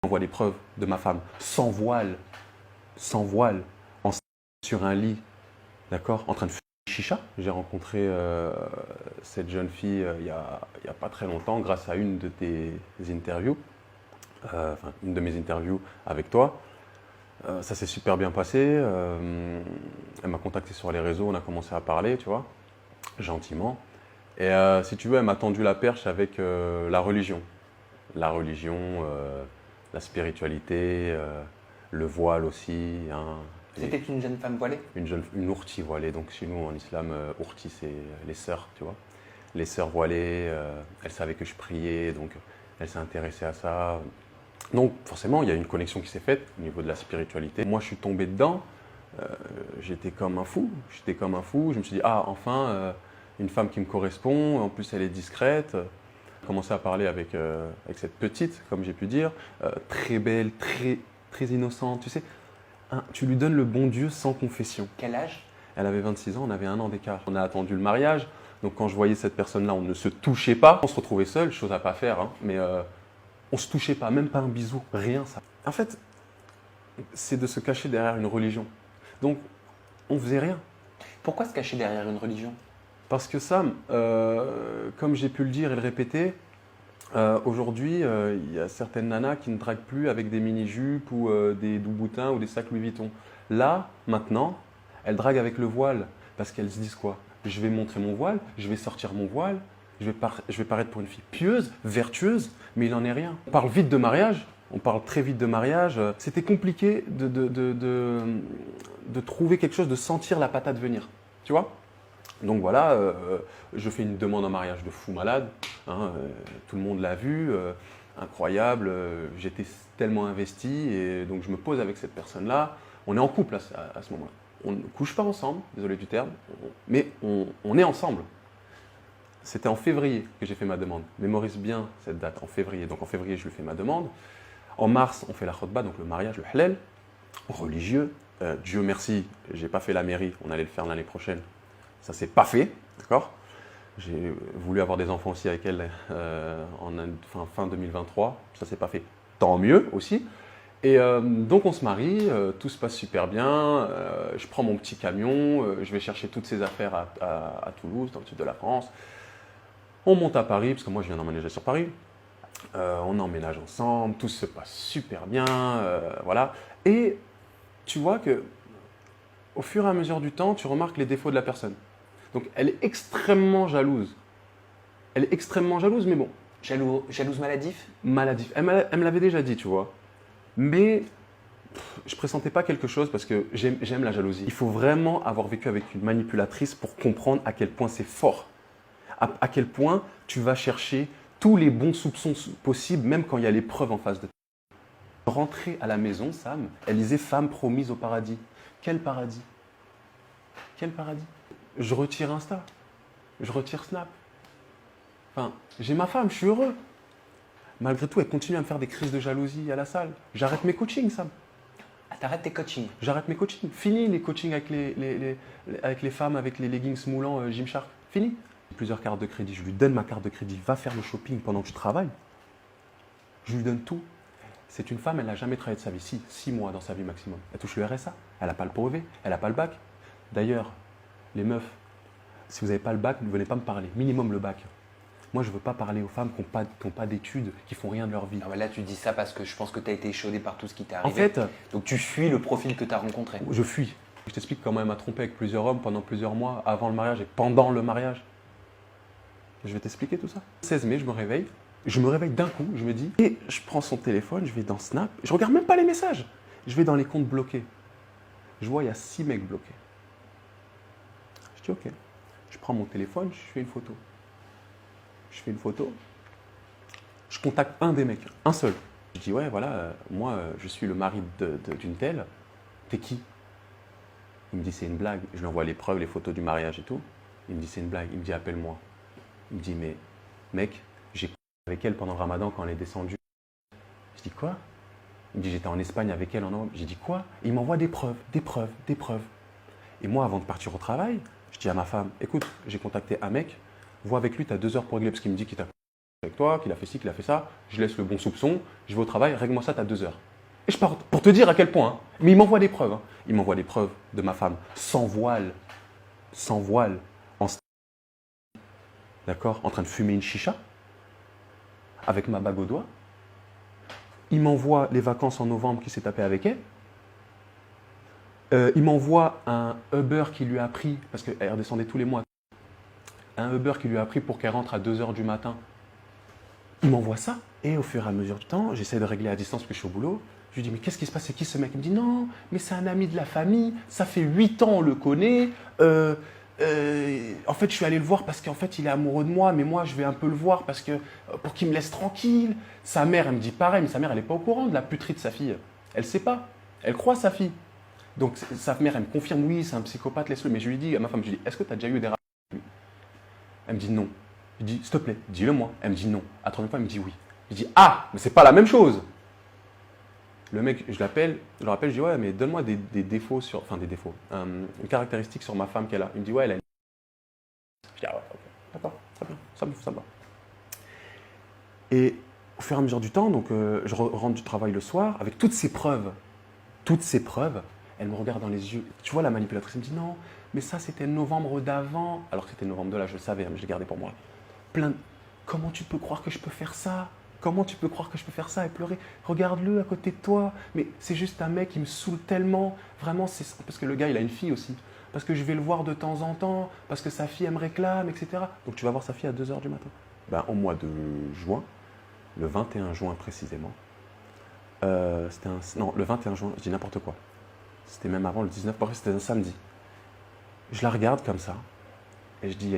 J'envoie les preuves de ma femme, sans voile, sur un lit, d'accord, en train de fumer chicha. J'ai rencontré cette jeune fille il y a pas très longtemps grâce à une de tes interviews, enfin une de mes interviews avec toi. Ça s'est super bien passé. Elle m'a contacté sur les réseaux, on a commencé à parler, tu vois, gentiment. Et si tu veux, elle m'a tendu la perche avec la religion. La religion, la spiritualité, le voile aussi. Hein. C'était une jeune femme voilée? Une ourti voilée. Donc chez nous, en islam, ourti, c'est les sœurs, tu vois. Les sœurs voilées, elle savait que je priais, donc elle s'est intéressée à ça. Donc forcément, il y a une connexion qui s'est faite au niveau de la spiritualité. Moi, je suis tombé dedans, j'étais comme un fou. Je me suis dit, ah, enfin, une femme qui me correspond, en plus elle est discrète. J'ai commencé à parler avec cette petite, comme j'ai pu dire, très belle, très innocente, tu sais. Tu lui donnes le bon Dieu sans confession. Quel âge? Elle avait 26 ans, on avait 1 an d'écart. On a attendu le mariage, donc quand je voyais cette personne-là, on ne se touchait pas. On se retrouvait seul, chose à pas faire, hein, mais on se touchait pas, même pas un bisou, rien ça. En fait, c'est de se cacher derrière une religion. Donc, on faisait rien. Pourquoi se cacher derrière une religion? Parce que Sam, comme j'ai pu le dire et le répéter, aujourd'hui, il y a certaines nanas qui ne draguent plus avec des mini-jupes ou des douboutins ou des sacs Louis Vuitton. Là, maintenant, elles draguent avec le voile parce qu'elles se disent quoi? Je vais montrer mon voile, je vais sortir mon voile, je vais paraître pour une fille pieuse, vertueuse, mais il n'en est rien. On parle vite de mariage, on parle très vite de mariage. C'était compliqué de trouver quelque chose, de sentir la patate venir, tu vois? Donc voilà, je fais une demande en mariage de fou malade, hein, tout le monde l'a vu, incroyable, j'étais tellement investi et donc je me pose avec cette personne-là. On est en couple à ce moment-là. On ne couche pas ensemble, désolé du terme, mais on est ensemble. C'était en février que j'ai fait ma demande. Mémorise bien cette date, en février. Donc en février, je lui fais ma demande. En mars, on fait la khotba, donc le mariage, le halal, religieux. Dieu merci, j'ai pas fait la mairie, on allait le faire l'année prochaine. Ça s'est pas fait, d'accord? J'ai voulu avoir des enfants aussi avec elle fin 2023. Ça s'est pas fait. Tant mieux aussi. Et donc on se marie, tout se passe super bien. Je prends mon petit camion, je vais chercher toutes ces affaires à Toulouse, dans le sud de la France. On monte à Paris, parce que moi je viens d'emménager sur Paris. On emménage ensemble, tout se passe super bien, voilà. Et tu vois que au fur et à mesure du temps, tu remarques les défauts de la personne. Donc elle est extrêmement jalouse. Elle est extrêmement jalouse, mais bon. Jalouse maladif? Maladif. Elle me l'avait déjà dit, tu vois. Mais je pressentais pas quelque chose parce que j'aime la jalousie. Il faut vraiment avoir vécu avec une manipulatrice pour comprendre à quel point c'est fort. À quel point tu vas chercher tous les bons soupçons possibles, même quand il y a les preuves en face de toi. Rentrer à la maison, Sam, elle disait femme promise au paradis. Quel paradis? Quel paradis? Je retire Insta, je retire Snap. Enfin, j'ai ma femme, je suis heureux. Malgré tout, elle continue à me faire des crises de jalousie à la salle. J'arrête mes coachings, Sam. Ah, t'arrêtes tes coachings? J'arrête mes coachings. Fini les coachings avec les femmes, avec les leggings moulants Gymshark. Fini. Plusieurs cartes de crédit. Je lui donne ma carte de crédit. Va faire le shopping pendant que je travaille. Je lui donne tout. C'est une femme, elle n'a jamais travaillé de sa vie. 6 mois dans sa vie maximum. Elle touche le RSA. Elle n'a pas le brevet. Elle n'a pas le bac. D'ailleurs, les meufs, si vous n'avez pas le bac, ne venez pas me parler. Minimum le bac. Moi, je ne veux pas parler aux femmes qui n'ont pas d'études, qui font rien de leur vie. Ah, là, tu dis ça parce que je pense que tu as été échaudé par tout ce qui t'est arrivé. En fait, donc tu fuis le profil que tu as rencontré. Je fuis. Je t'explique comment elle m'a trompé avec plusieurs hommes pendant plusieurs mois, avant le mariage et pendant le mariage. Je vais t'expliquer tout ça. Le 16 mai, je me réveille. Je me réveille d'un coup, je me dis, et je prends son téléphone, je vais dans Snap, je regarde même pas les messages. Je vais dans les comptes bloqués. Je vois, il y a 6 mecs bloqués. Je dis, ok. Je prends mon téléphone, je fais une photo. Je fais une photo. Je contacte un des mecs, un seul. Je dis, ouais, voilà, moi, je suis le mari d'une telle. T'es qui? Il me dit, c'est une blague. Je lui envoie les preuves, les photos du mariage et tout. Il me dit, c'est une blague. Il me dit, appelle-moi. Il me dit, mais mec, j'ai avec elle pendant le ramadan quand elle est descendue. Je dis, quoi? Il me dit, j'étais en Espagne avec elle en Europe. J'ai dit, quoi? Il m'envoie des preuves, des preuves, des preuves. Et moi, avant de partir au travail, je dis à ma femme, écoute, j'ai contacté un mec, vois avec lui, tu as 2 heures pour régler, parce qu'il me dit qu'il t'a avec toi, qu'il a fait ci, qu'il a fait ça, je laisse le bon soupçon, je vais au travail, règle-moi ça, t'as 2 heures. Et je pars pour te dire à quel point. Hein. Mais il m'envoie des preuves. Hein. Il m'envoie des preuves de ma femme, sans voile, en d'accord, en train de fumer une chicha, avec ma bague au doigt. Il m'envoie les vacances en novembre qu'il s'est tapé avec elle. Il m'envoie un Uber qui lui a pris, parce qu'elle redescendait tous les mois, un Uber qui lui a pris pour qu'elle rentre à 2 heures du matin. Il m'envoie ça, et au fur et à mesure du temps, j'essaie de régler à distance parce que je suis au boulot. Je lui dis, mais qu'est-ce qui se passe? C'est qui ce mec? Il me dit, non, mais c'est un ami de la famille, ça fait 8 ans, on le connaît. En fait, je suis allé le voir parce qu'en fait, il est amoureux de moi, mais moi, je vais un peu le voir parce que, pour qu'il me laisse tranquille. Sa mère, elle me dit pareil, mais sa mère, elle n'est pas au courant de la puterie de sa fille. Elle ne sait pas. Elle croit sa fille. Donc, sa mère, elle me confirme, oui, c'est un psychopathe, laisse-le. Mais je lui dis, à ma femme, je lui dis, est-ce que tu as déjà eu des rapports avec lui? Elle me dit non. Je lui dis, s'il te plaît, dis-le-moi. Elle me dit non. À la troisième fois, elle me dit oui. Je dis, ah, mais c'est pas la même chose. Le mec, je le rappelle, je dis, ouais, mais donne-moi des défauts enfin des défauts, une caractéristique sur ma femme qu'elle a. Il me dit, ouais, elle a une... Je dis, ah ouais, ok, d'accord, très bien, ça me va. Et au fur et à mesure du temps, donc, je rentre du travail le soir, avec toutes ces preuves, elle me regarde dans les yeux. Tu vois, la manipulatrice, elle me dit, non, mais ça, c'était novembre d'avant. Alors que c'était novembre de là, je le savais, mais je l'ai gardé pour moi. Comment tu peux croire que je peux faire ça? Comment tu peux croire que je peux faire ça et pleurer? Regarde-le à côté de toi. Mais c'est juste un mec qui me saoule tellement. Vraiment, c'est parce que le gars, il a une fille aussi. Parce que je vais le voir de temps en temps. Parce que sa fille, elle me réclame, etc. Donc tu vas voir sa fille à 2 heures du matin. Ben, au mois de juin, le 21 juin précisément, non, le 21 juin, je dis n'importe quoi. C'était même avant le 19, parce que c'était un samedi. Je la regarde comme ça. Et je dis,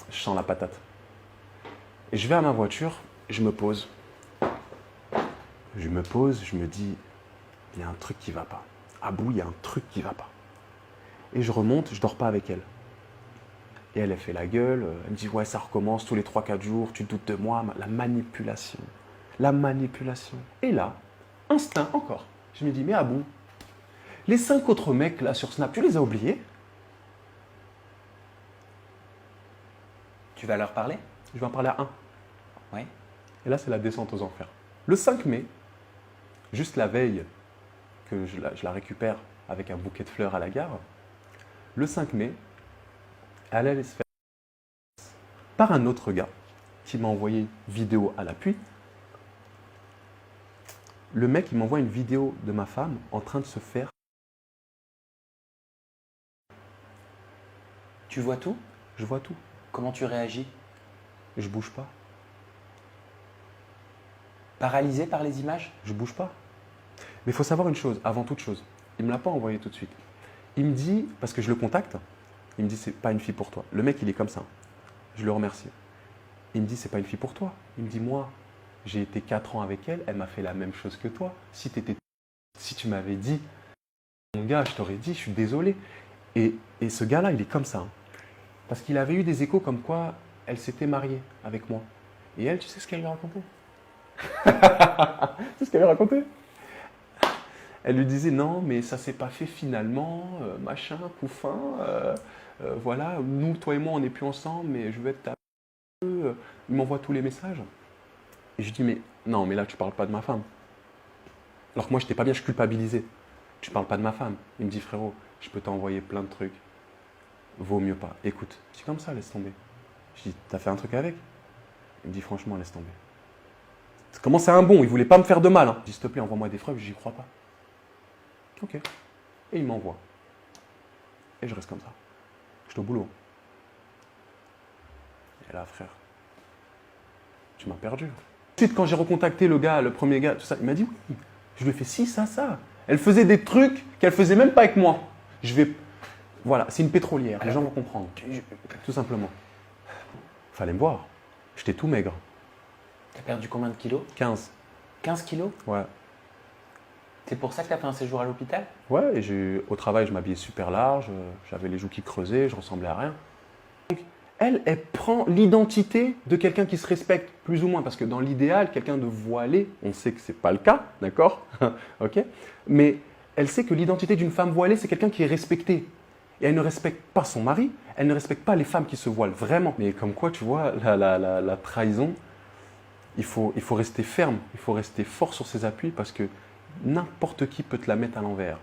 je sens la patate. Et je vais à ma voiture, je me pose. Je me dis, il y a un truc qui ne va pas. Ah bout, il y a un truc qui ne va pas. Et je remonte, je ne dors pas avec elle. Et elle fait la gueule, elle me dit, ouais, ça recommence tous les 3-4 jours, tu te doutes de moi, la manipulation. La manipulation. Et là, instinct encore. Je me dis, mais ah bon, les 5 autres mecs là sur Snap, tu les as oubliés? Tu vas leur parler? Je vais en parler à un. Oui. Et là, c'est la descente aux enfers. Le 5 mai, juste la veille que je la récupère avec un bouquet de fleurs à la gare, le 5 mai, elle allait se faire par un autre gars qui m'a envoyé une vidéo à l'appui. Le mec, il m'envoie une vidéo de ma femme en train de se faire. Tu vois tout? Je vois tout. Comment tu réagis? Je bouge pas. Paralysé par les images? Je bouge pas. Mais il faut savoir une chose, avant toute chose. Il ne me l'a pas envoyé tout de suite. Il me dit, parce que je le contacte, il me dit, c'est pas une fille pour toi. Le mec, il est comme ça. Je le remercie. Il me dit, c'est pas une fille pour toi. Il me dit, moi, j'ai été 4 ans avec elle, elle m'a fait la même chose que toi. Si tu m'avais dit, mon gars, je t'aurais dit, je suis désolé. Et ce gars-là, il est comme ça. Hein. Parce qu'il avait eu des échos comme quoi elle s'était mariée avec moi. Et elle, tu sais ce qu'elle lui a raconté? Tu sais ce qu'elle lui a raconté? Elle lui disait non, mais ça s'est pas fait finalement, machin, couffin, voilà, nous, toi et moi, on n'est plus ensemble, mais je veux être ta... Il m'envoie tous les messages. Et je dis, mais non, mais là, tu parles pas de ma femme. Alors que moi, je n'étais pas bien, je culpabilisais. Tu parles pas de ma femme. Il me dit, frérot, je peux t'envoyer plein de trucs. Vaut mieux pas. Écoute, c'est comme ça, laisse tomber. Je dis, t'as fait un truc avec? Il me dit, franchement, laisse tomber. Comment c'est un bon, il voulait pas me faire de mal. Hein. Je dis, s'il te plaît, envoie-moi des preuves, j'y crois pas. Ok. Et il m'envoie. Et je reste comme ça. Je suis au boulot. Et là, frère, tu m'as perdu. Ensuite, quand j'ai recontacté le gars, le premier gars, tout ça, il m'a dit oui. Je lui ai fait si, ça. Elle faisait des trucs qu'elle faisait même pas avec moi. Voilà, c'est une pétrolière. Les gens vont comprendre. Tout simplement. Fallait me voir. J'étais tout maigre. T'as perdu combien de kilos? 15. 15 kilos? Ouais. C'est pour ça que tu as fait un séjour à l'hôpital? Ouais, et au travail, je m'habillais super large, j'avais les joues qui creusaient, je ressemblais à rien. Donc, elle prend l'identité de quelqu'un qui se respecte, plus ou moins, parce que dans l'idéal, quelqu'un de voilé, on sait que ce n'est pas le cas, d'accord? Ok. Mais elle sait que l'identité d'une femme voilée, c'est quelqu'un qui est respecté. Et elle ne respecte pas son mari, elle ne respecte pas les femmes qui se voilent vraiment. Mais comme quoi, tu vois, la trahison, il faut rester ferme, il faut rester fort sur ses appuis parce que n'importe qui peut te la mettre à l'envers.